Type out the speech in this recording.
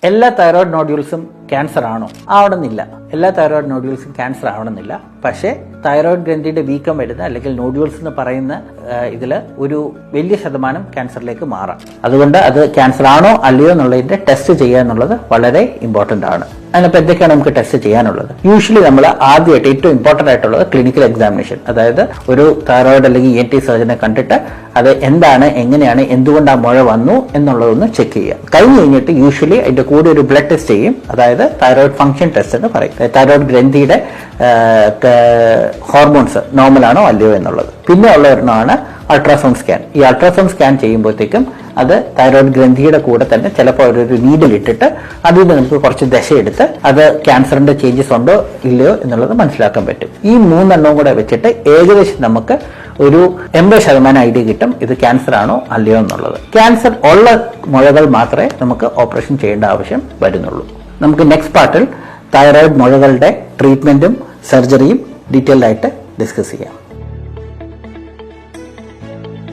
എല്ലാ thyroid നോഡ്യൂൾസും cancer ആണോ? ആവണമെന്നില്ല. എല്ലാ തൈറോയ്ഡ് നോഡ്യൂൾസും ക്യാൻസർ ആവണമെന്നില്ല. പക്ഷേ തൈറോയ്ഡ് ഗ്രന്ഥിയുടെ വീക്കം വരുന്ന അല്ലെങ്കിൽ നോഡ്യൂൾസ് എന്ന് പറയുന്ന ഇതിൽ ഒരു വലിയ ശതമാനം ക്യാൻസറിലേക്ക് മാറാം. അതുകൊണ്ട് അത് ക്യാൻസർ ആണോ അല്ലയോ എന്നുള്ളതിന്റെ ടെസ്റ്റ് ചെയ്യുക എന്നുള്ളത് വളരെ ഇമ്പോർട്ടന്റ് ആണ്. അതിനപ്പോൾ എന്തൊക്കെയാണ് നമുക്ക് ടെസ്റ്റ് ചെയ്യാനുള്ളത്? യൂഷ്വലി നമ്മൾ ആദ്യമായിട്ട് ഏറ്റവും ഇമ്പോർട്ടന്റ് ആയിട്ടുള്ളത് ക്ലിനിക്കൽ എക്സാമിനേഷൻ, അതായത് ഒരു തൈറോയ്ഡ് അല്ലെങ്കിൽ ENT സർജനെ കണ്ടിട്ട് അത് എന്താണ്, എങ്ങനെയാണ്, എന്തുകൊണ്ട് ആ മുഴ വന്നു എന്നുള്ളതൊന്ന് ചെക്ക് ചെയ്യുക. കഴിഞ്ഞിട്ട് യൂഷ്വലി അതിന്റെ കൂടെ ഒരു ബ്ലഡ് ടെസ്റ്റ് ചെയ്യും, അതായത് തൈറോയ്ഡ് ഫംഗ്ഷൻ ടെസ്റ്റ് എന്ന് പറയും. തൈറോയ്ഡ് ഗ്രന്ഥിയുടെ ഹോർമോൺസ് നോർമൽ ആണോ അല്ലയോ എന്നുള്ളത്. പിന്നെ ഉള്ള ഒരെണ്ണമാണ് അൾട്രാസൗണ്ട് സ്കാൻ. ഈ അൾട്രാസൗണ്ട് സ്കാൻ ചെയ്യുമ്പോഴത്തേക്കും അത് തൈറോയ്ഡ് ഗ്രന്ഥിയുടെ കൂടെ തന്നെ ചിലപ്പോൾ ഒരു നീഡിൽ ഇട്ടിട്ട് അതിൽ നിന്ന് നമുക്ക് കുറച്ച് ദശയെടുത്ത് അത് ക്യാൻസറിന്റെ ചേഞ്ചസ് ഉണ്ടോ ഇല്ലയോ എന്നുള്ളത് മനസ്സിലാക്കാൻ പറ്റും. ഈ 3 എണ്ണവും കൂടെ വെച്ചിട്ട് ഏകദേശം നമുക്ക് ഒരു 80% ഐഡിയ കിട്ടും ഇത് ക്യാൻസർ ആണോ അല്ലയോ എന്നുള്ളത്. ക്യാൻസർ ഉള്ള മുഴകൾ മാത്രമേ നമുക്ക് ഓപ്പറേഷൻ ചെയ്യേണ്ട ആവശ്യം വരുന്നുള്ളൂ. നമുക്ക് നെക്സ്റ്റ് പാർട്ടിൽ തൈറോയ്ഡ് മുഴകളുടെ ട്രീറ്റ്മെന്റും സർജറിയും ഡീറ്റെയിൽഡ് ആയിട്ട് ഡിസ്കസ് ചെയ്യാം.